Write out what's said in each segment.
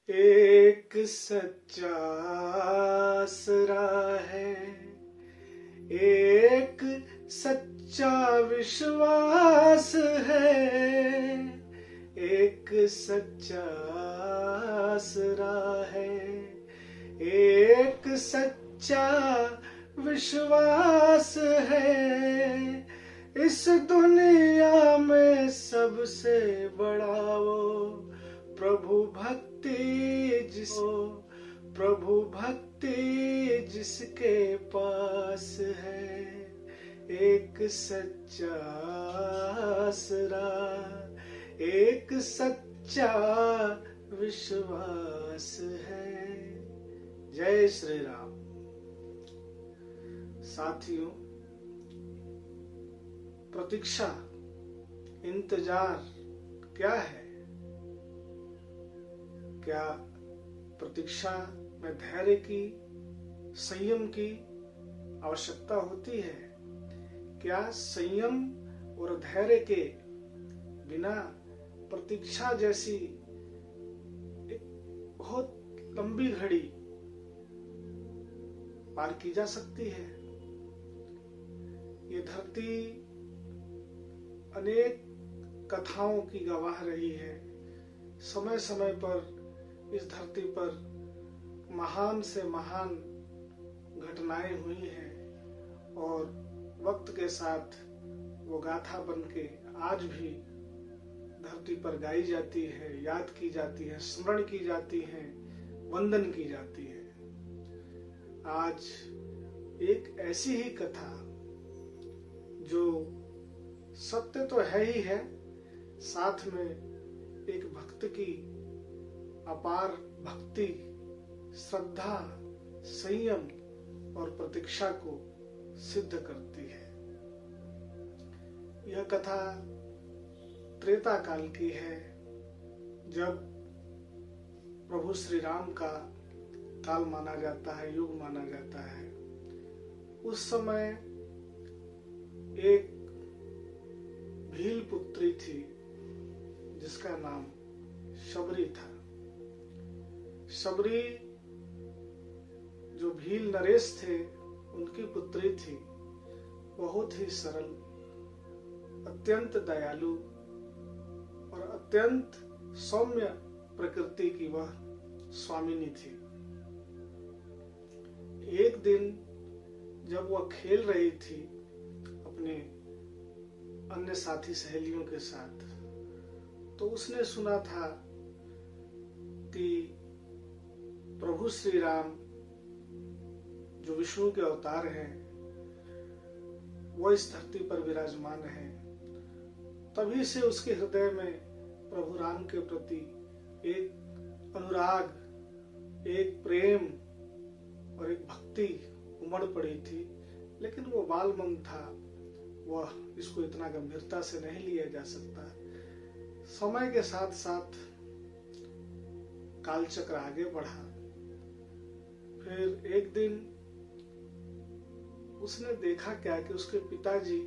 एक सच्चा आसरा है, एक सच्चा विश्वास है, एक सच्चा आसरा है, एक सच्चा विश्वास है। इस दुनिया में सबसे बड़ा वो प्रभु भक्ति प्रभु भक्ति जिसके पास है। एक सच्चा आसरा, एक सच्चा विश्वास है। जय श्री राम। साथियों, प्रतीक्षा, इंतजार क्या है? क्या प्रतीक्षा में धैर्य की, संयम की आवश्यकता होती है? क्या संयम और धैर्य के बिना प्रतीक्षा जैसी एक बहुत लंबी घड़ी पार की जा सकती है? ये धरती अनेक कथाओं की गवाह रही है। समय समय पर इस धरती पर महान से महान घटनाएं हुई हैं और वक्त के साथ वो गाथा बनके आज भी धरती पर गाई जाती है, याद की जाती है, स्मरण की जाती है, वंदन की जाती है। आज एक ऐसी ही कथा जो सत्य तो है ही है, साथ में एक भक्त की अपार भक्ति, श्रद्धा, संयम और प्रतीक्षा को सिद्ध करती है। यह कथा त्रेता काल की है, जब प्रभु श्री राम का काल माना जाता है, युग माना जाता है। उस समय एक भील पुत्री थी जिसका नाम शबरी था। शबरी जो भील नरेश थे उनकी पुत्री थी। बहुत ही सरल, अत्यंत दयालु और अत्यंत सौम्य प्रकृति की वह स्वामिनी थी। एक दिन जब वह खेल रही थी अपने अन्य साथी सहेलियों के साथ, तो उसने सुना था कि प्रभु श्री राम जो विष्णु के अवतार हैं वो इस धरती पर विराजमान हैं। तभी से उसके हृदय में प्रभु राम के प्रति एक अनुराग, एक प्रेम और एक भक्ति उमड़ पड़ी थी। लेकिन वो बाल मन था, वह इसको इतना गंभीरता से नहीं लिया जा सकता। समय के साथ साथ कालचक्र आगे बढ़ा। फिर एक दिन उसने देखा क्या कि उसके पिताजी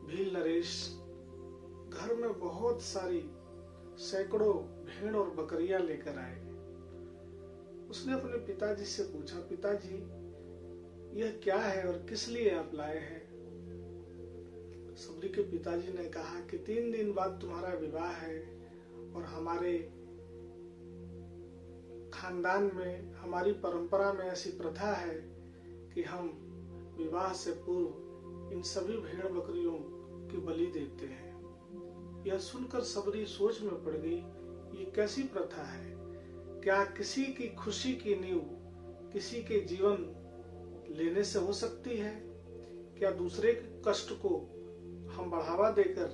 भील नरेश घर में बहुत सारी सैकड़ों भेड़ और बकरियां लेकर आए। उसने अपने पिताजी से पूछा, पिताजी यह क्या है और किस लिए आप लाए हैं? सबरी के पिताजी ने कहा कि 3 दिन बाद तुम्हारा विवाह है और हमारे खानदान में, हमारी परंपरा में ऐसी प्रथा है कि हम विवाह से पूर्व इन सभी भेड़ बकरियों की बलि देते हैं। यह सुनकर सबरी सोच में पड़ गई, ये कैसी प्रथा है? क्या किसी की खुशी की नींव किसी के जीवन लेने से हो सकती है? क्या दूसरे के कष्ट को हम बढ़ावा देकर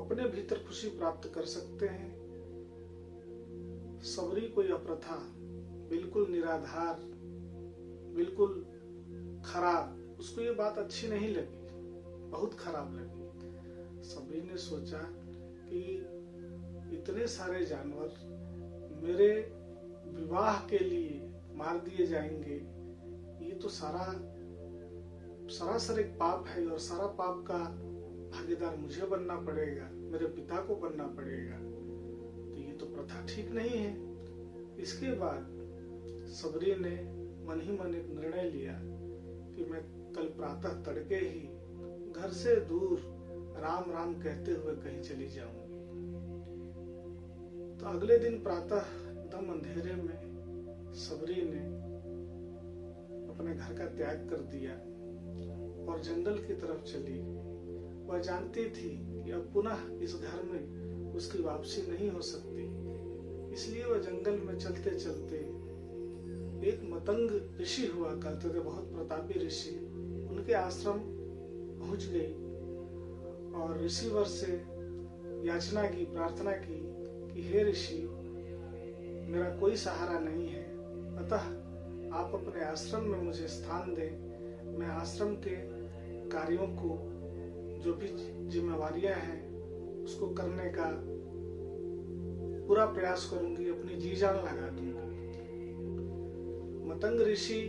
अपने भीतर खुशी प्राप्त कर सकते हैं? सबरी को यह प्रथा बिल्कुल निराधार, बिल्कुल खराब, उसको ये बात अच्छी नहीं लगी, बहुत खराब लगी। सबरी ने सोचा कि इतने सारे जानवर मेरे विवाह के लिए मार दिए जाएंगे, ये तो सरासर एक पाप है और सारा पाप का भागीदार मुझे बनना पड़ेगा, मेरे पिता को बनना पड़ेगा। तो ये तो प्रथा ठीक नहीं है। इसके बाद सबरी ने मन ही मन एक निर्णय लिया कि मैं कल प्रातः तड़के ही घर से दूर राम राम कहते हुए कहीं चली जाऊंगी। तो अगले दिन प्रातः एकदम अंधेरे में सबरी ने अपने घर का त्याग कर दिया और जंगल की तरफ चली। वह जानती थी कि अब पुनः इस घर में उसकी वापसी नहीं हो सकती, इसलिए वह जंगल में चलते चलते एक मतंग ऋषि हुआ करते थे, बहुत प्रतापी ऋषि, उनके आश्रम पहुंच गई और ऋषिवर से याचना की, प्रार्थना की कि हे ऋषि, मेरा कोई सहारा नहीं है, अतः आप अपने आश्रम में मुझे स्थान दें। मैं आश्रम के कार्यों को, जो भी जिम्मेवारियां हैं, उसको करने का पूरा प्रयास करूंगी, अपनी जी जान लगा दूंगी। मतंग ऋषि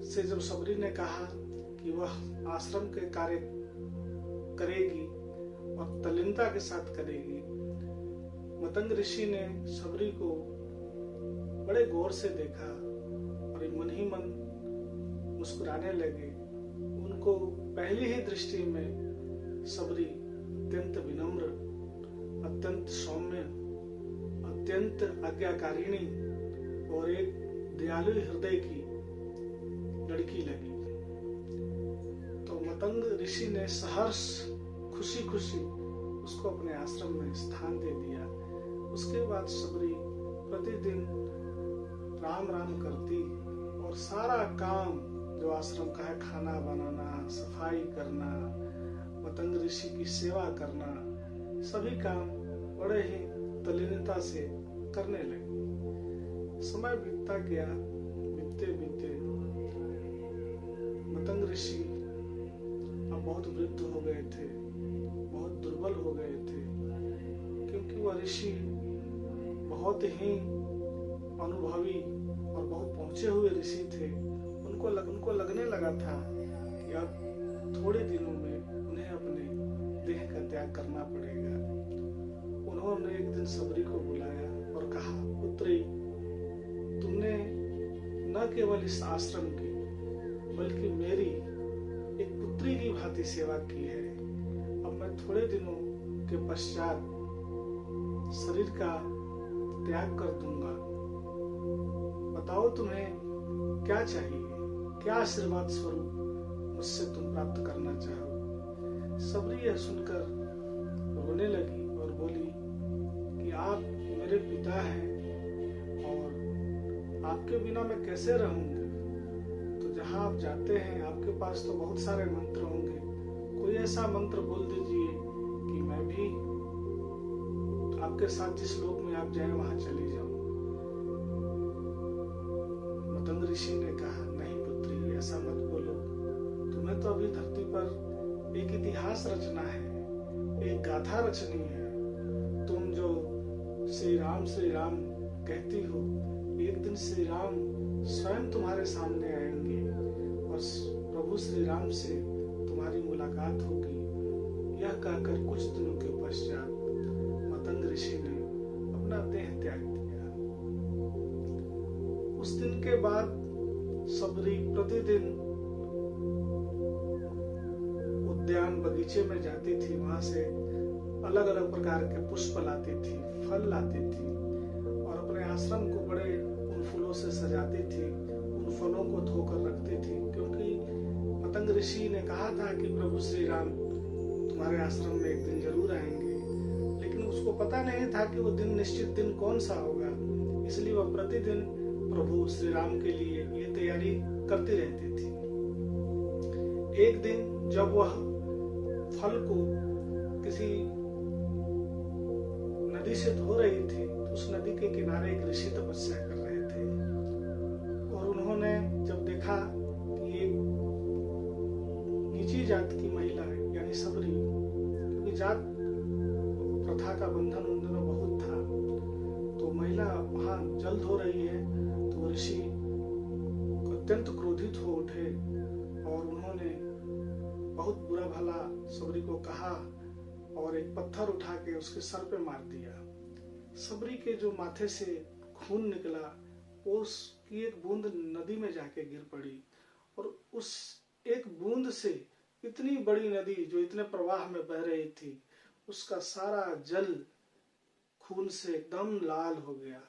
से जब सबरी ने कहा कि वह आश्रम के कार्य करेगी और तल्लीनता के साथ करेगी, मतंग ऋषि ने सबरी को बड़े गौर से देखा और मन ही मन मुस्कुराने लगे। उनको पहली ही दृष्टि में सबरी अत्यंत विनम्र, अत्यंत सौम्य, अत्यंत आज्ञाकारिणी और एक दयालु हृदय की लड़की लगी। तो मतंग ऋषि ने सहर्ष खुशी खुशी उसको अपने आश्रम में स्थान दे दिया। उसके बाद सबरी प्रतिदिन राम राम करती और सारा काम जो आश्रम का है, खाना बनाना, सफाई करना, मतंग ऋषि की सेवा करना, सभी काम बड़े ही तल्लीनता से करने लगी। समय बीतता गया, बीतते बीतते मतंग ऋषि अब बहुत वृद्ध हो गए थे, बहुत दुर्बल हो गए थे, क्योंकि वह ऋषि बहुत ही अनुभवी और बहुत पहुंचे हुए ऋषि थे। उनको लगने लगा था कि अब थोड़े दिनों में उन्हें अपने देह का त्याग करना पड़ेगा। उन्होंने एक दिन सबरी को बुलाया और कहा, पुत्री, तुमने न केवल इस आश्रम की बल्कि मेरी एक पुत्री की भांति सेवा की है। अब मैं थोड़े दिनों के पश्चात शरीर का त्याग कर दूंगा। बताओ तुम्हें क्या चाहिए, क्या आशीर्वाद स्वरूप मुझसे तुम प्राप्त करना चाहो। सबरी यह सुनकर रोने लगी और बोली कि आप मेरे पिता हैं और आपके बिना मैं कैसे रहूंगी। तो जहां आप जाते हैं आपके पास तो बहुत सारे मंत्र होंगे, कोई ऐसा मंत्र बोल दीजिए कि मैं भी आपके साथ जिस लोक में आप जाए वहां चली जाऊं। मतंग ऋषि ने कहा, नहीं पुत्री, ऐसा मत बोलो, तुम्हें तो अभी धरती पर एक इतिहास रचना है, एक गाथा रचनी है। तुम जो श्री राम कहती हो, एक दिन श्री राम स्वयं तुम्हारे सामने आएंगे और प्रभु श्री राम से तुम्हारी मुलाकात होगी। यह कहकर कुछ दिनों के पश्चात मतंग ऋषि ने अपना देह त्याग दिया। उस दिन के बाद सबरी प्रतिदिन उद्यान बगीचे में जाती थी, वहां से अलग अलग प्रकार के पुष्प लाती थी, फल लाती थी और अपने आश्रम को बड़े उन फूलों से सजाती थी, उन फलों को धोकर रखती थी, क्योंकि मतंग ऋषि ने कहा था कि प्रभु श्री राम तुम्हारे आश्रम में एक दिन जरूर आएंगे। लेकिन उसको पता नहीं था कि वो दिन निश्चित दिन कौन सा होगा, इसलिए वह प्रतिदिन प्रभु श्री राम के लिए ये तैयारी करती रहती थी। एक दिन जब वह फल को किसी नदी से धो रही थी, तो उस नदी के किनारे एक ऋषि तपस्या कर रहे थे और उन्होंने जब देखा कि एक नीची जात की महिला यानी सबरी, क्योंकि जात प्रथा का बंधन उन दिनों बहुत था, तो महिला वहां जल धो रही है, तो ऋषि अत्यंत क्रोधित हो उठे और उन्होंने बहुत बुरा भला सबरी को कहा और एक पत्थर उठा के उसके सर पे मार दिया। सबरी के जो माथे से खून निकला वो उसकी एक बूंद नदी में जाके गिर पड़ी, और उस एक बूंद से इतनी बड़ी नदी जो इतने प्रवाह में बह रही थी, उसका सारा जल खून से एकदम लाल हो गया।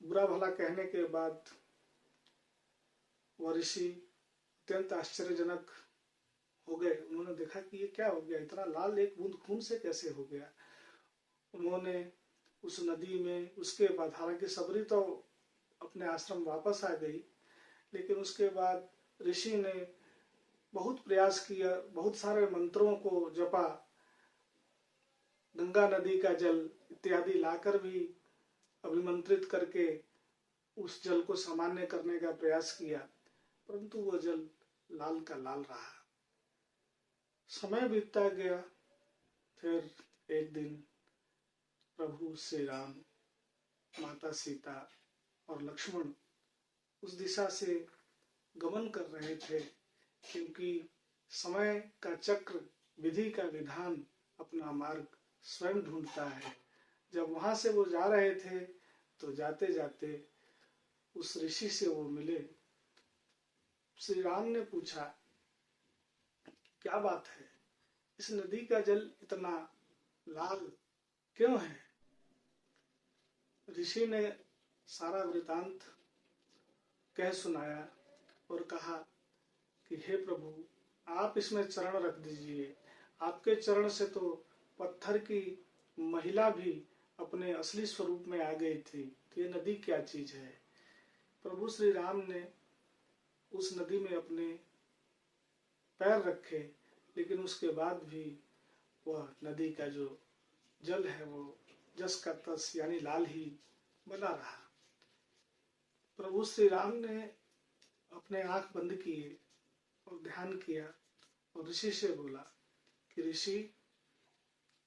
बुरा भला कहने के बाद वह ऋषि अत्यंत आश्चर्यजनक हो गए। उन्होंने देखा कि ये क्या हो गया, इतना लाल एक बूंद खून से कैसे हो गया। उन्होंने उस नदी में, उसके बाद हालांकि सबरी तो अपने आश्रम वापस आ गई, लेकिन उसके बाद ऋषि ने बहुत प्रयास किया, बहुत सारे मंत्रों को जपा, गंगा नदी का जल इत्यादि लाकर भी अभिमंत्रित करके उस जल को सामान्य करने का प्रयास किया, परंतु वह जल लाल का लाल रहा। समय बीतता गया। फिर एक दिन प्रभु श्री राम, माता सीता और लक्ष्मण उस दिशा से गमन कर रहे थे, क्योंकि समय का चक्र, विधि का विधान अपना मार्ग स्वयं ढूंढता है। जब वहां से वो जा रहे थे तो जाते जाते उस ऋषि से वो मिले। श्री राम ने पूछा, क्या बात है, इस नदी का जल इतना लाल क्यों है? ऋषि ने सारा वृतांत कह सुनाया और कहा कि हे प्रभु, आप इसमें चरण रख दीजिए। आपके चरण से तो पत्थर की महिला भी अपने असली स्वरूप में आ गई थी, तो ये नदी क्या चीज है? प्रभु श्री राम ने उस नदी में अपने पैर रखे, लेकिन उसके बाद भी वह नदी का जो जल है वो जस का तस यानी लाल ही बना रहा। प्रभु श्री राम ने अपने आंख बंद किए और ध्यान किया और ऋषि से बोला कि ऋषि,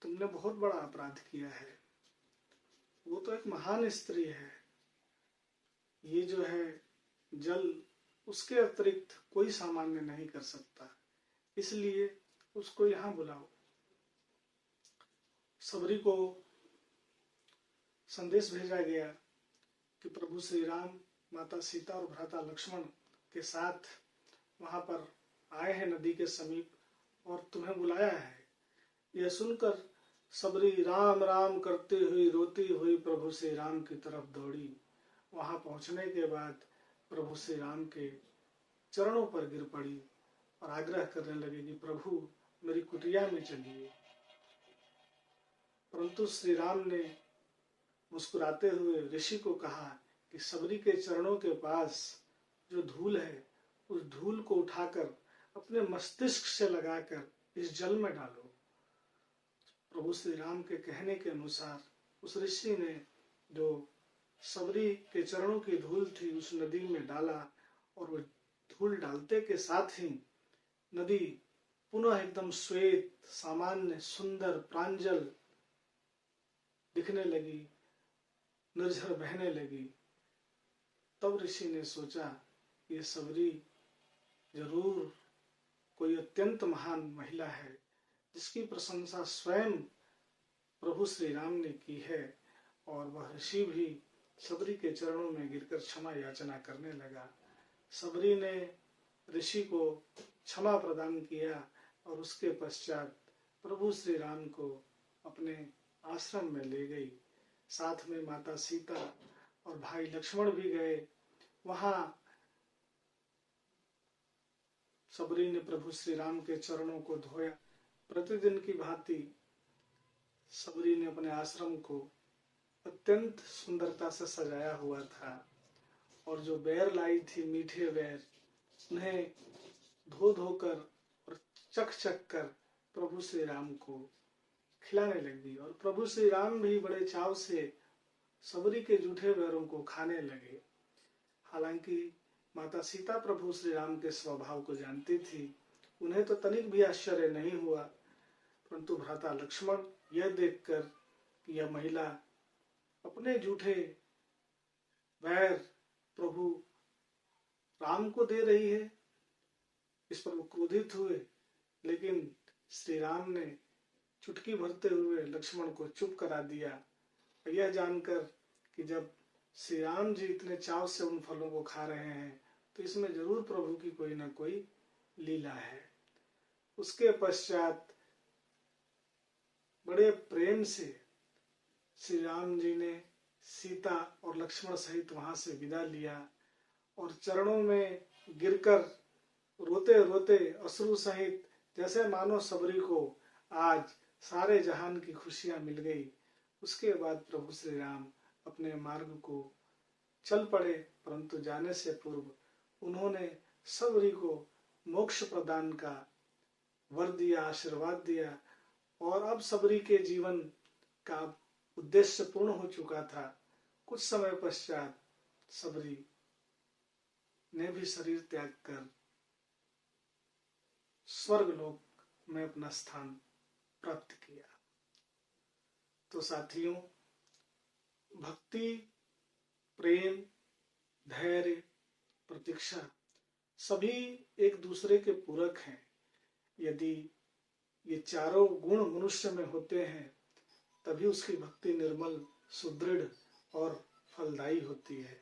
तुमने बहुत बड़ा अपराध किया है। वो तो एक महान स्त्री है, ये जो है जल उसके अतिरिक्त कोई सामान्य नहीं कर सकता, इसलिए उसको यहाँ बुलाओ। सबरी को संदेश भेजा गया कि प्रभु श्री राम माता सीता और भ्राता लक्ष्मण के साथ वहां पर आए हैं नदी के समीप और तुम्हें बुलाया है। यह सुनकर सबरी राम राम करते हुई रोती हुई प्रभु श्री राम की तरफ दौड़ी। वहां पहुंचने के बाद प्रभु श्री राम के चरणों पर गिर पड़ी और आग्रह करने लगे कि प्रभु मेरी कुटिया में चलिए। परंतु श्री राम ने मुस्कुराते हुए ऋषि को कहा कि सबरी के चरणों के पास जो धूल है, उस धूल को उठाकर अपने मस्तिष्क से लगाकर इस जल में डालो। प्रभु श्री राम के कहने के अनुसार उस ऋषि ने जो सबरी के चरणों की धूल थी उस नदी में डाला, और वो धूल डालते के साथ ही नदी पुनः एकदम श्वेत, सामान्य, सुंदर, प्रांजल दिखने लगी, निर्झर बहने लगी। तब ऋषि ने सोचा ये सबरी जरूर कोई अत्यंत महान महिला है, जिसकी प्रशंसा स्वयं प्रभु श्री राम ने की है। और वह ऋषि भी सबरी के चरणों में गिरकर क्षमा याचना करने लगा। सबरी ने ऋषि को क्षमा प्रदान किया और उसके पश्चात प्रभु श्री राम को अपने आश्रम में ले गई। साथ में माता सीता और भाई लक्ष्मण भी गए। वहां सबरी ने प्रभु श्री राम के चरणों को धोया। प्रतिदिन की भांति सबरी ने अपने आश्रम को अत्यंत सुंदरता से सजाया हुआ था, और जो बेर लाई थी, मीठे बेर, उन्हें धो धोकर और चख चख कर प्रभु श्री राम को खिलाने लगी। और प्रभु श्री राम भी बड़े चाव से सबरी के जूठे बेरों को खाने लगे। हालांकि माता सीता प्रभु श्री राम के स्वभाव को जानती थी, उन्हें तो तनिक भी आश्चर्य नहीं हुआ, परंतु भ्राता लक्ष्मण यह देखकर कि यह महिला अपने जूठे बैर प्रभु राम को दे रही है, इस पर वो क्रोधित हुए। लेकिन श्री राम ने चुटकी भरते हुए लक्ष्मण को चुप करा दिया यह जानकर कि जब श्री राम जी इतने चाव से उन फलों को खा रहे हैं तो इसमें जरूर प्रभु की कोई ना कोई लीला है। उसके पश्चात बड़े प्रेम से श्री राम जी ने सीता और लक्ष्मण सहित वहां से विदा लिया और चरणों में गिरकर रोते रोते अश्रु सहित, जैसे मानो सबरी को आज सारे जहान की खुशियां मिल गई। उसके बाद प्रभु श्री राम अपने मार्ग को चल पड़े, परंतु जाने से पूर्व उन्होंने सबरी को मोक्ष प्रदान का वर दिया, आशीर्वाद दिया। और अब सबरी के जीवन का उद्देश्य पूर्ण हो चुका था। कुछ समय पश्चात सबरी ने भी शरीर त्याग कर स्वर्ग लोक में अपना स्थान प्राप्त किया। तो साथियों, भक्ति, प्रेम, धैर्य, प्रतीक्षा सभी एक दूसरे के पूरक हैं। यदि ये चारों गुण मनुष्य में होते हैं तभी उसकी भक्ति निर्मल, सुदृढ़ और फलदायी होती है।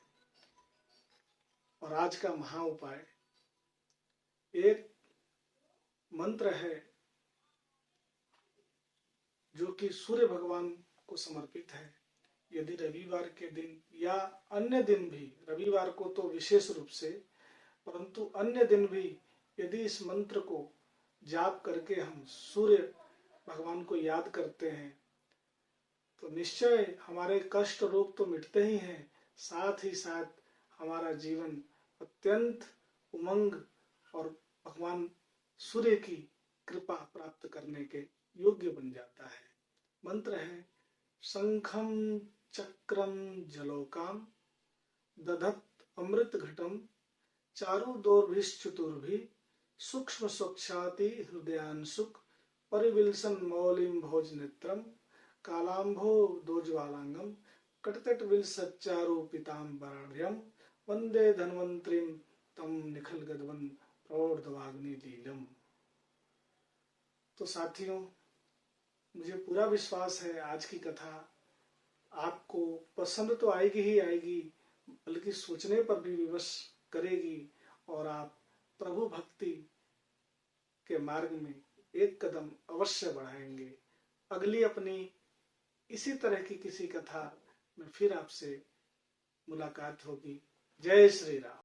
और आज का महा उपाय एक मंत्र है जो कि सूर्य भगवान को समर्पित है। यदि रविवार के दिन या अन्य दिन भी, रविवार को तो विशेष रूप से, परंतु अन्य दिन भी यदि इस मंत्र को जाप करके हम सूर्य भगवान को याद करते हैं तो निश्चय हमारे कष्ट रोग तो मिटते ही हैं, साथ ही साथ हमारा जीवन अत्यंत उमंग और भगवान सूर्य की कृपा प्राप्त करने के योग्य बन जाता है। मंत्र है शंखम चक्रम जलोकाम दधत् अमृत घटम चारुदोर्भिश्चतुर्भि सूक्ष्म स्वच्छाति हृदयांशुक परिविलसन मौलिम भोज नेत्रम कालांभो दोज्वालांगम कटतट विलसच्चारु पीतांबराढ्यम वंदे धन्वंतरिम तम निखल गदवन प्रौढ़वाग्नि लीलम। तो साथियों, मुझे पूरा विश्वास है आज की कथा आपको पसंद तो आएगी ही आएगी, बल्कि सोचने पर भी विवश करेगी और आप प्रभु भक्ति के मार्ग में एक कदम अवश्य बढ़ाएंगे। अगली अपनी इसी तरह की किसी कथा में फिर आपसे मुलाकात होगी। जय श्री राम।